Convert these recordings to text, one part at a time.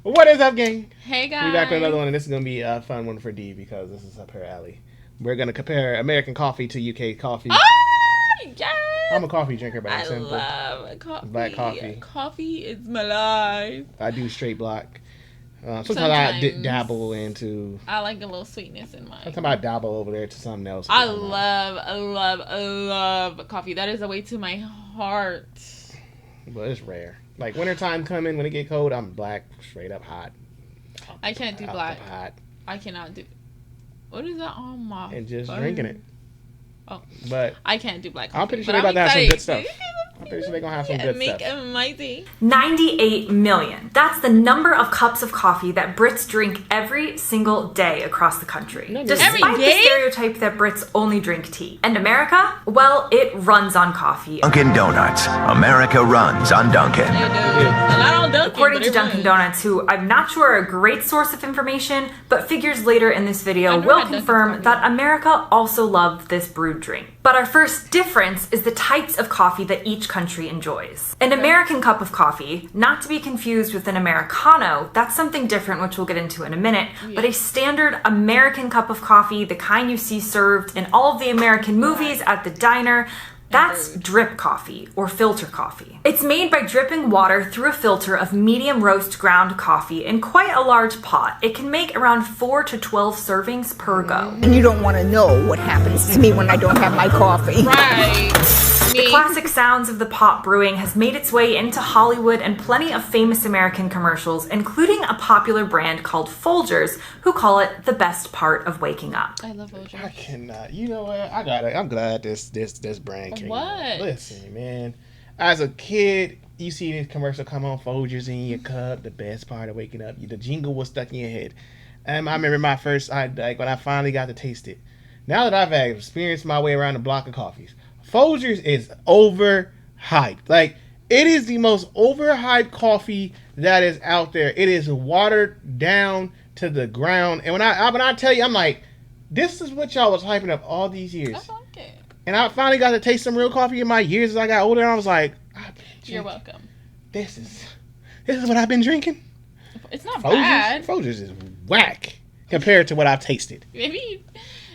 What is up, gang? Hey guys. We back with another one, and this is gonna be a fun one for D because this is up her alley. We're gonna compare American coffee to UK coffee. Yes! I'm a coffee drinker, but I'm I simple. love coffee. Black coffee. Coffee is my life. I do straight black. Sometimes Sometimes. dabble into. I like a little sweetness in mine. Sometimes I dabble over there to something else. I love coffee. That is a way to my heart. But it's rare. Like wintertime coming, when it get cold, I'm black, straight up hot. I can't do black. Hot. I cannot do. What is that on my? And just phone? drinking it. Oh, but I can't do black coffee. I'm pretty sure but they're about to have some good excited. stuff. I'm pretty sure they're gonna have some good Make stuff. a mighty. 98 million. That's the number of cups of coffee that Brits drink every single day across the country. No, Despite every the day? stereotype that Brits only drink tea. And America? Well, it runs on coffee. Dunkin' Donuts. America runs on Dunkin'. It does. And I don't Dunkin', According but to it Dunkin' runs. Donuts, who I'm not sure are a great source of information, but figures later in this video I've never will had Dunkin' confirm coffee. that America also loved this brewed drink. But our first difference is the types of coffee that each country enjoys. An American cup of coffee, not to be confused with an Americano, that's something different, which we'll get into in a minute, but a standard American cup of coffee, the kind you see served in all of the American movies at the diner, that's drip coffee or filter coffee. It's made by dripping water through a filter of medium roast ground coffee in quite a large pot. It can make around 4 to 12 servings per go. And you don't want to know what happens to me when I don't have my coffee. Right. The classic sounds of the pot brewing has made its way into Hollywood and plenty of famous American commercials, including a popular brand called Folgers, who call it the best part of waking up. I love Folgers. I cannot. You know what? I got it. I'm glad this brand came. What? Listen, man. As a kid, you see this commercial come on, Folgers in your cup. The best part of waking up. The jingle was stuck in your head. I remember my first. When I finally got to taste it. Now that I've experienced my way around the block of coffees, Folgers is overhyped. Like, it is the most overhyped coffee that is out there. It is watered down to the ground. And when I tell you, I'm like, this is what y'all was hyping up all these years. I like it. And I finally got to taste some real coffee in my years as I got older. And I was like, You're welcome. This is what I've been drinking. It's not bad. Folgers is whack compared to what I've tasted. Maybe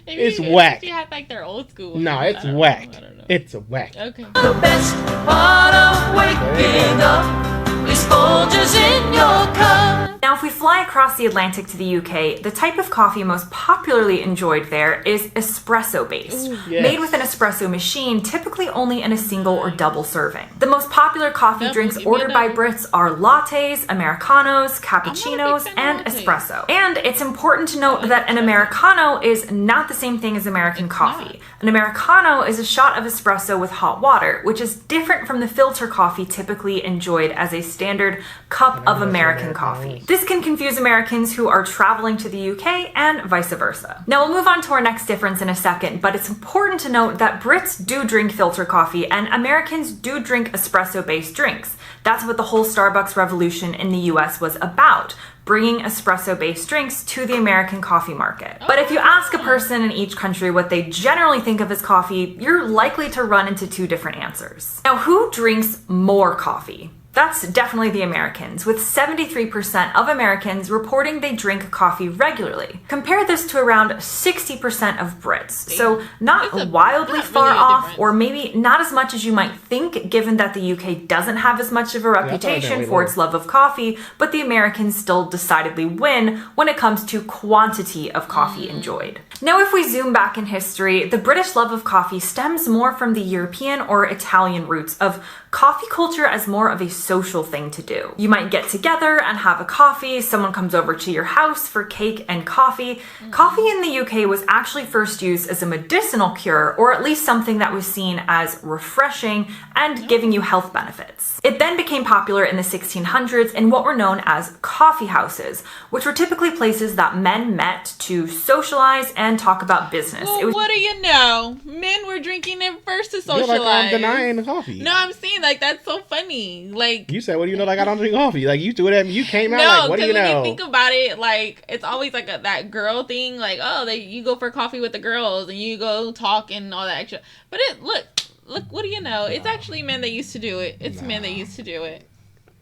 It's whack. If you had like their old school. No, ones. it's I don't whack. know. I don't know. It's a whack. Okay. The best part of waking up is Folgers in your cup. Now, if we fly across the Atlantic to the UK, the type of coffee most popularly enjoyed there is espresso-based, yes. made with an espresso machine, typically only in a single or double serving. The most popular coffee Double, drinks give me a ordered by double. Brits are lattes, Americanos, cappuccinos, fan and of lattes. espresso. And it's important to note that an Americano is not the same thing as American coffee. An Americano is a shot of espresso with hot water, which is different from the filter coffee typically enjoyed as a standard cup of American coffee. This can confuse Americans who are traveling to the UK and vice versa. Now we'll move on to our next difference in a second, but it's important to note that Brits do drink filter coffee and Americans do drink espresso-based drinks. That's what the whole Starbucks revolution in the US was about, bringing espresso-based drinks to the American coffee market. But if you ask a person in each country what they generally think of as coffee, you're likely to run into two different answers. Now, who drinks more coffee? That's definitely the Americans, with 73% of Americans reporting they drink coffee regularly. Compare this to around 60% of Brits, so not wildly not far really a off, difference. or maybe not as much as you might think, given that the UK doesn't have as much of a reputation way for lower. its love of coffee, but the Americans still decidedly win when it comes to quantity of coffee enjoyed. Now, if we zoom back in history, the British love of coffee stems more from the European or Italian roots of coffee culture as more of a social thing to do. You might get together and have a coffee, someone comes over to your house for cake and coffee. Coffee in the UK was actually first used as a medicinal cure, or at least something that was seen as refreshing and giving you health benefits. It then became popular in the 1600s in what were known as coffee houses, which were typically places that men met to socialize and talk about business. Well, what do you know? Men were drinking it first to You're socialize. like, I'm denying the coffee. No, I'm saying like that's so funny. Like You said, what do you know? Like, I don't drink coffee. Like, you do it. You came out no, like, what do because you when know? you think about it, like it's always like that girl thing. Like, oh, you go for coffee with the girls and you go talk and all that extra. But look, what do you know? It's actually men that used to do it. It's men that used to do it.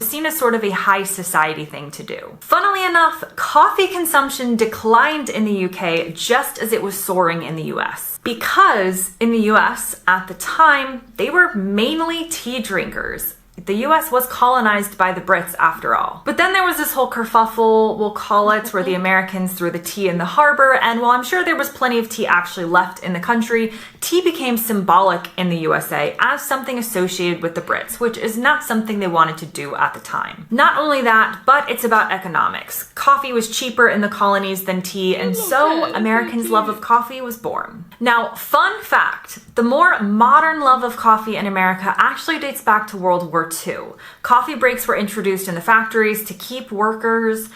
seen as sort of a high society thing to do. Funnily enough, coffee consumption declined in the UK just as it was soaring in the US. Because in the US at the time, they were mainly tea drinkers. The US was colonized by the Brits after all. But then there was this whole kerfuffle, we'll call it, where the Americans threw the tea in the harbor, and while I'm sure there was plenty of tea actually left in the country, tea became symbolic in the USA as something associated with the Brits, which is not something they wanted to do at the time. Not only that, but it's about economics. Coffee was cheaper in the colonies than tea, and so Americans' love of coffee was born. Now, fun fact, the more modern love of coffee in America actually dates back to World War II. Coffee breaks were introduced in the factories to keep workers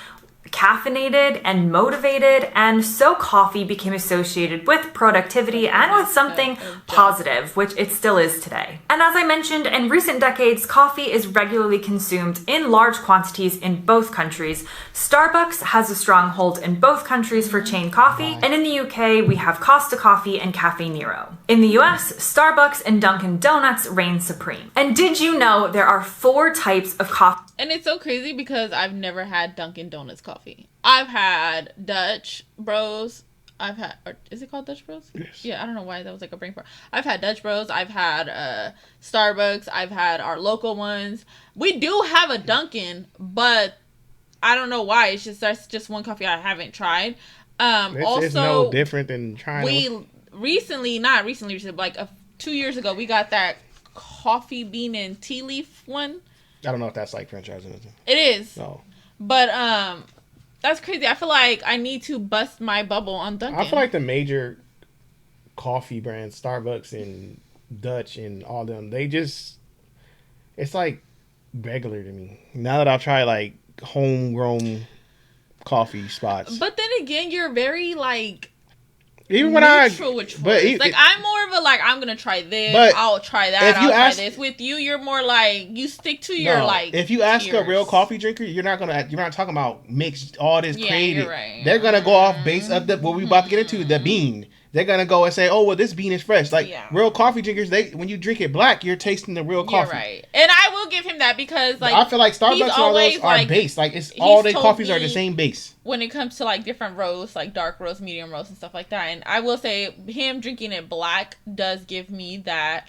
caffeinated and motivated, and so coffee became associated with productivity and with something positive, which it still is today. And as I mentioned, in recent decades, coffee is regularly consumed in large quantities in both countries. Starbucks has a stronghold in both countries for chain coffee, and in the UK, we have Costa Coffee and Cafe Nero. In the US, Starbucks and Dunkin' Donuts reign supreme. And did you know there are 4 types of coffee? And it's so crazy because I've never had Dunkin' Donuts coffee. I've had Dutch Bros. Or is it called Dutch Bros? Yes. Yeah, I don't know why that was like a brain fart. I've had Dutch Bros. I've had Starbucks. I've had our local ones. We do have a Dunkin', but I don't know why. That's just one coffee I haven't tried. It's no different than trying. Not recently, like 2 years ago, we got that coffee bean and tea leaf one. I don't know if that's like franchising. It is. No. But that's crazy. I feel like I need to bust my bubble on Dunkin'. I feel like the major coffee brands, Starbucks and Dutch and all them, it's like regular to me. Now that I've tried like homegrown coffee spots. But then again, you're very like even when neutral with choice. I'm more of a like, I'm gonna try this, I'll try that, try this. With you, you're more like you stick to your like. If you ask a real coffee drinker, you're not talking about mixed all this created. You're right. They're gonna go off base of what we about to get into, the bean. They're gonna go and say, "Oh, well, this bean is fresh." Like real coffee drinkers, when you drink it black, you're tasting the real coffee. You're right, and I will give him that because like I feel like Starbucks and all those are base. Like it's all their coffees are the same base. When it comes to like different roasts, like dark roast, medium roast, and stuff like that, and I will say him drinking it black does give me that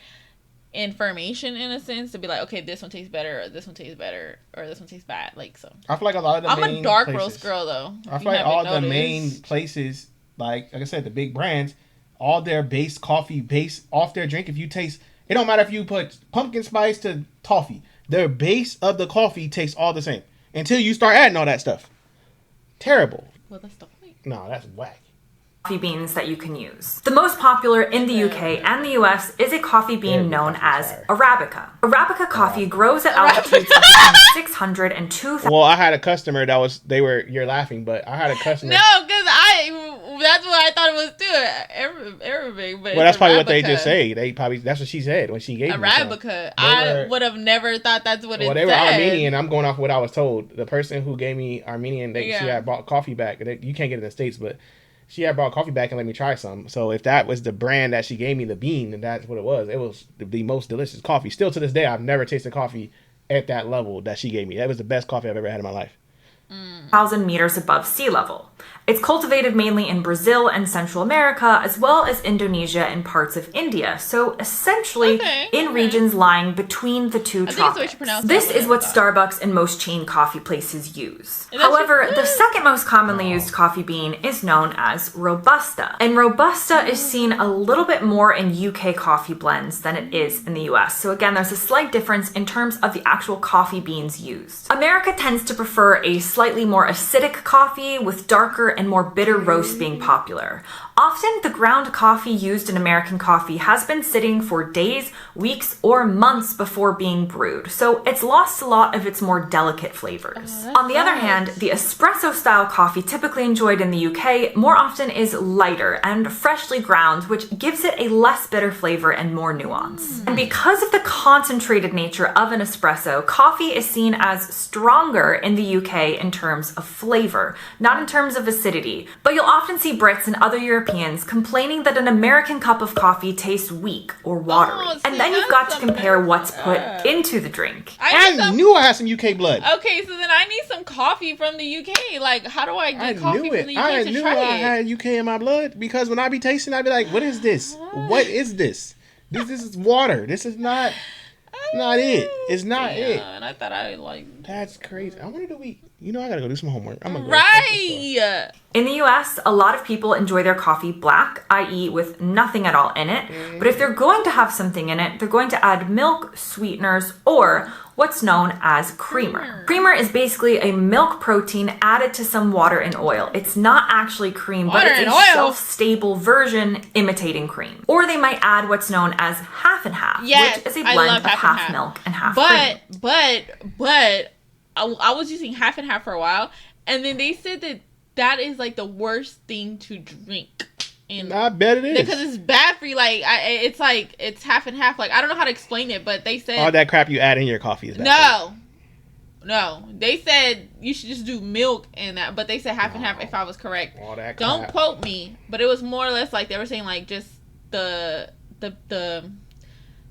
information in a sense to be like, okay, this one tastes better, or this one tastes better, or this one tastes bad. Like so, I feel like a lot of the I'm a dark roast girl though. I feel like all the main places, like I said, the big brands. All their base coffee base off their drink. If you taste, it don't matter if you put pumpkin spice to toffee. Their base of the coffee tastes all the same until you start adding all that stuff. Terrible. Well, that's the point. No, that's whack. Coffee beans that you can use. The most popular in the UK and the US is a coffee bean known as Arabica. Arabica coffee grows at altitudes of between 600 and 2,000. Well, I had a customer you're laughing, but I had a customer. No, because that's what I thought it was too. Arabic, but well, that's probably what they just say. That's what she said when she gave me Arabica. I would have never thought that's what it said. Well, they were Armenian. I'm going off what I was told. The person who gave me Armenian, she had bought coffee back. You can't get it in the States, but she had brought coffee back and let me try some. So if that was the brand that she gave me, the bean, and that's what it was the most delicious coffee. Still to this day, I've never tasted coffee at that level that she gave me. That was the best coffee I've ever had in my life. 1,000 meters above sea level. It's cultivated mainly in Brazil and Central America, as well as Indonesia and parts of India. So essentially in regions lying between the two tropics. This is what Starbucks and most chain coffee places use. However, the second most commonly used coffee bean is known as Robusta. And Robusta is seen a little bit more in UK coffee blends than it is in the US. So again, there's a slight difference in terms of the actual coffee beans used. America tends to prefer a slightly more acidic coffee with darker and more bitter roasts being popular. Often, the ground coffee used in American coffee has been sitting for days, weeks, or months before being brewed, so it's lost a lot of its more delicate flavors. On the other hand, the espresso-style coffee typically enjoyed in the UK more often is lighter and freshly ground, which gives it a less bitter flavor and more nuance. And because of the concentrated nature of an espresso, coffee is seen as stronger in the UK in terms of flavor, not in terms of acidity acidity, but you'll often see Brits and other Europeans complaining that an American cup of coffee tastes weak or watery. Oh, and see, then you've got to that's compare something what's put else. into the drink. I knew I had some UK blood. Okay, so then I need some coffee from the UK. Like, how do I get coffee from the UK I to knew try I it? had UK in my blood because when I be tasting, I be like, "What is this? What is this? This is water. This is not it. It's not it." And I thought I like That's crazy. I wonder do we? You know, I gotta go do some homework. I'm gonna go right. In the US, a lot of people enjoy their coffee black, i.e. with nothing at all in it. But if they're going to have something in it, they're going to add milk, sweeteners, or what's known as creamer. Creamer is basically a milk protein added to some water and oil. It's not actually cream, but Water it's and a oil? shelf-stable version imitating cream. Or they might add what's known as half and half, Yes, which is a I blend love of half and half half. milk and half cream. But I was using half and half for a while, and then they said that is like the worst thing to drink. And I bet it is. because it's bad for you. Like it's half and half. Like I don't know how to explain it, but they said All that crap you add in your coffee is bad. No, they said you should just do milk and that, but they said half and half if I was correct. All that Don't crap. quote me, but it was more or less like they were saying like just the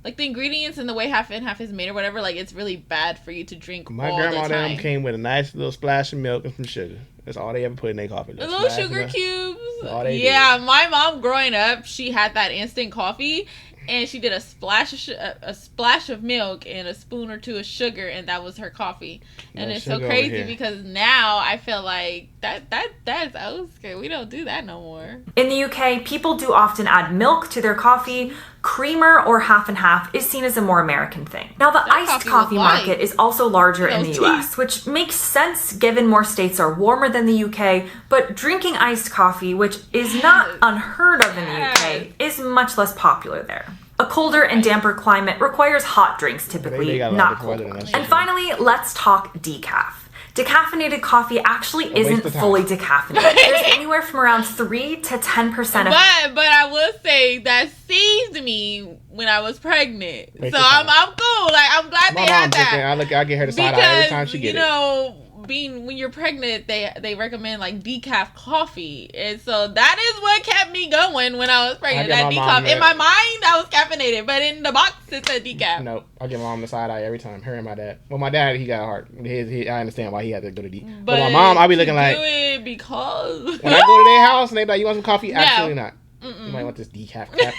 like the ingredients and the way half and half is made or whatever. Like it's really bad for you to drink My all grandma the them time. came with a nice little splash of milk and some sugar. That's all they ever put in their coffee. The little sugar cubes. all they Yeah, my mom growing up, she had that instant coffee, and she did a splash of milk and a spoon or two of sugar, and that was her coffee. And No it's so sugar over crazy here. because now I feel like that's old school. We don't do that no more. In the UK, people do often add milk to their coffee. Creamer or half and half is seen as a more American thing. Now, the iced coffee was coffee light. market is also larger in the Those US, which makes sense given more states are warmer than the UK, but drinking iced coffee, which is not unheard of in the UK, is much less popular there. A colder and damper climate requires hot drinks typically, They got a lot not of cold weather than ones. us. And finally, let's talk decaf. Decaffeinated coffee actually waste isn't of time. fully decaffeinated. There's anywhere from around 3 to 10% of But I will say that saved me when I was pregnant. Waste So of time. I'm cool. Like I'm glad My they had mom drinking. that. I get her the side eye every time she You get it. know, when you're pregnant, they recommend like decaf coffee, and so that is what kept me going when I was pregnant. I That get my mom decaf in that. my mind, I was caffeinated, but in the box it said decaf. No, I give my mom the side eye every time. Her and my dad. Well, my dad, he got a heart. I understand why he had to go to D. But my mom, I be looking to like do it because when I go to their house and they be like, "You want some coffee?" No. Absolutely not. You might want this decaf crap.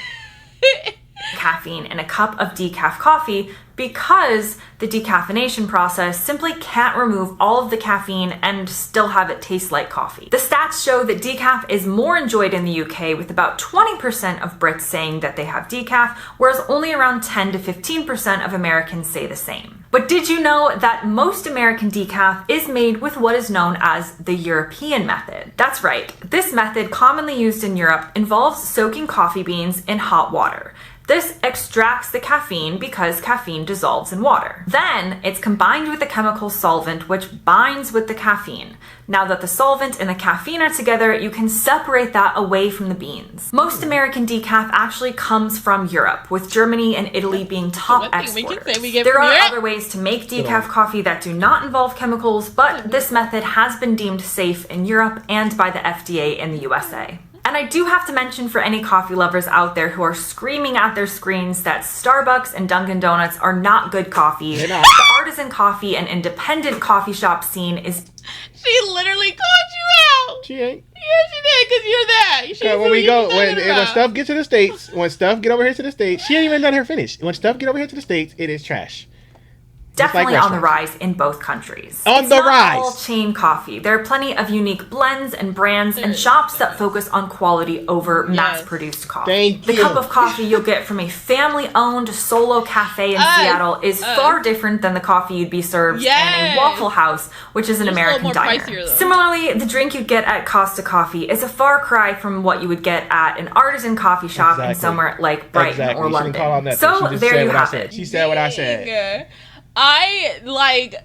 caffeine in a cup of decaf coffee because the decaffeination process simply can't remove all of the caffeine and still have it taste like coffee. The stats show that decaf is more enjoyed in the UK, with about 20% of Brits saying that they have decaf, whereas only around 10 to 15% of Americans say the same. But did you know that most American decaf is made with what is known as the European method? That's right. This method, commonly used in Europe, involves soaking coffee beans in hot water. This extracts the caffeine because caffeine dissolves in water. Then it's combined with a chemical solvent which binds with the caffeine. Now that the solvent and the caffeine are together, you can separate that away from the beans. Most American decaf actually comes from Europe, with Germany and Italy being top One thing we can exporters. say we get There from are Europe. other ways to make decaf coffee that do not involve chemicals, but this method has been deemed safe in Europe and by the FDA in the USA. And I do have to mention, for any coffee lovers out there who are screaming at their screens that Starbucks and Dunkin' Donuts are not good coffee, They're not. the artisan coffee and independent coffee shop scene is She literally called you out. She ain't. Yeah, she did, because you're that. She When said we you go, was when talking about. stuff get to the States, when stuff get over here to the States, she ain't even let her finish. When stuff get over here to the States, it is trash. Just like definitely on the restaurants. rise in both countries. On It's the not rise. all chain coffee. There are plenty of unique blends and brands and shops that focus on quality over mass-produced coffee. Thank The you. cup of coffee you'll get from a family-owned solo cafe in Seattle is far different than the coffee you'd be served in Yes. a Waffle House, which is an It's a little American more diner. pricier, though. Similarly, the drink you'd get at Costa Coffee is a far cry from what you would get at an artisan coffee shop in Exactly. somewhere like Brighton Exactly. or She didn't call out London. nothing. So She just there said you what I have said. it. She said what I said. Dang. I like.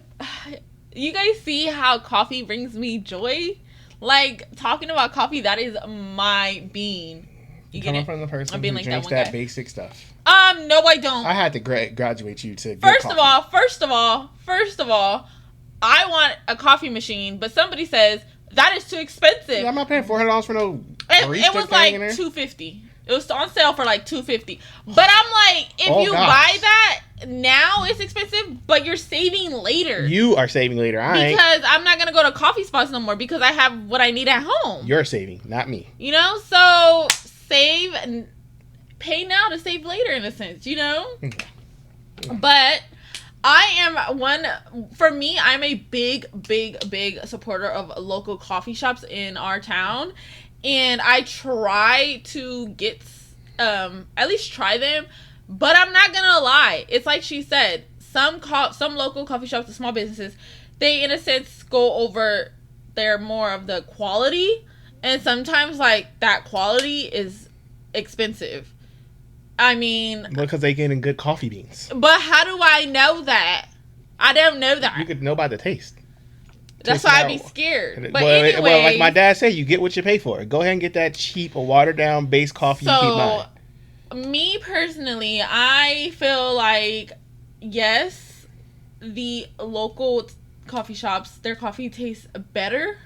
You guys see how coffee brings me joy? Like talking about coffee, that is my being. You get Coming it? from the person I'm being who like that drinks one that guy. basic stuff. No, I don't. I had to graduate you to. Good First coffee. of all, I want a coffee machine, but somebody says That is too expensive. Yeah, I'm not paying $400 for no. It was like $250. It was on sale for like $250. But I'm like, if you buy that now, it's expensive, but you're saving later. You are saving later. Because I'm not gonna go to coffee spots no more because I have what I need at home. You're saving, not me. You know, so save and pay now to save later in a sense. You know, but. For me, I'm a big supporter of local coffee shops in our town. And I try to get, at least try them. But I'm not going to lie. It's like she said, some local coffee shops, the small businesses, they, in a sense, go over their more of the quality. And sometimes, like, that quality is expensive. I mean... Because they getting good coffee beans. But how do I know that? I don't know that. You could know by the taste. That's why I'd be scared. But well, like my dad said, you get what you pay for. Go ahead and get that cheap, watered down base coffee you keep buying. Me personally, I feel like, yes, the local coffee shops, their coffee tastes better.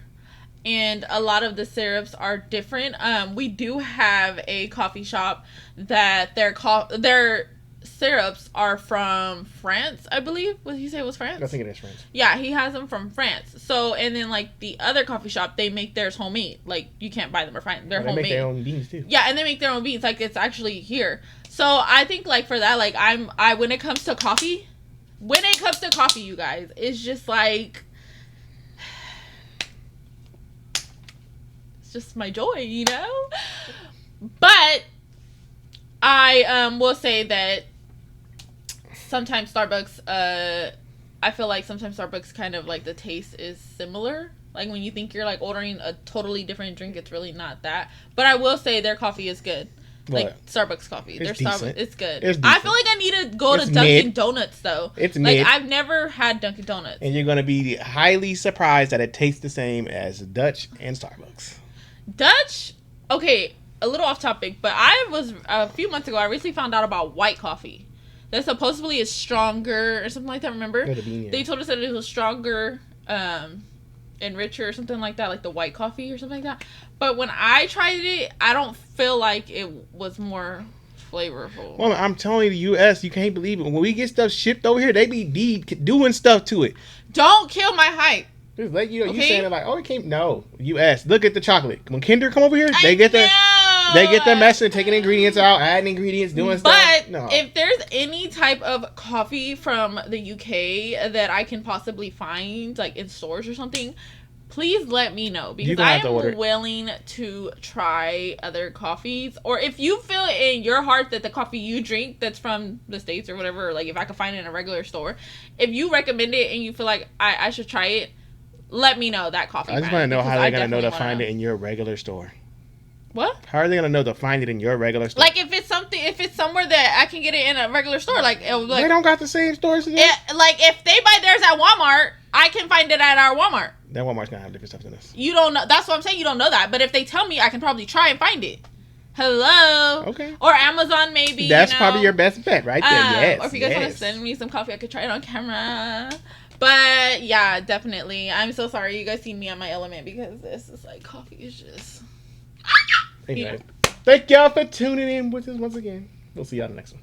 And a lot of the syrups are different. We do have a coffee shop that their syrups are from France, I believe. What did he say it was France? I think it is France. Yeah, he has them from France. So, and then like the other coffee shop, they make theirs homemade. Like you can't buy them or find they're homemade. They make their own beans too. Yeah, and they make their own beans. Like it's actually here. So I think like for that, like when it comes to coffee, you guys, it's just like. Just my joy, you know. But I will say that sometimes Starbucks I feel like sometimes Starbucks kind of like the taste is similar. Like when you think you're like ordering a totally different drink, it's really not that. But I will say their coffee is good. Like Starbucks coffee. Their Starbucks, it's good. I feel like I need to go to Dunkin' Donuts though. It's like mid. I've never had Dunkin' Donuts. And you're gonna be highly surprised that it tastes the same as Dutch and Starbucks. Dutch, okay, a little off topic, but I was a few months ago. I recently found out about white coffee. That supposedly is stronger or something like that. Remember? They told us that it was stronger, and richer or something like that, like the white coffee or something like that. But when I tried it, I don't feel like it was more flavorful. Well, I'm telling you, the U.S., you can't believe it. When we get stuff shipped over here, they be doing stuff to it. Don't kill my hype. Just let you know, you saying it like, oh, it came. No, U.S. Look at the chocolate. When Kinder come over here, they get their mess and taking ingredients out, adding ingredients, doing stuff. But if there's any type of coffee from the UK that I can possibly find, like in stores or something, please let me know because I am willing to try other coffees. Or if you feel in your heart that the coffee you drink that's from the States or whatever, like if I could find it in a regular store, if you recommend it and you feel like I should try it, let me know that coffee. I just want to know how they're going to know to find it in your regular store. What? How are they going to know to find it in your regular store? Like if it's somewhere that I can get it in a regular store, like they don't got the same stores. Like if they buy theirs at Walmart, I can find it at our Walmart. That Walmart's going to have different stuff than this. You don't know. That's what I'm saying. You don't know that. But if they tell me, I can probably try and find it. Hello. Okay. Or Amazon maybe. That's probably your best bet right there. Yes. Or if you guys want to send me some coffee, I could try it on camera. But yeah, definitely. I'm so sorry you guys see me on my element because this is like coffee is just. Thank y'all for tuning in with us once again. We'll see y'all in the next one.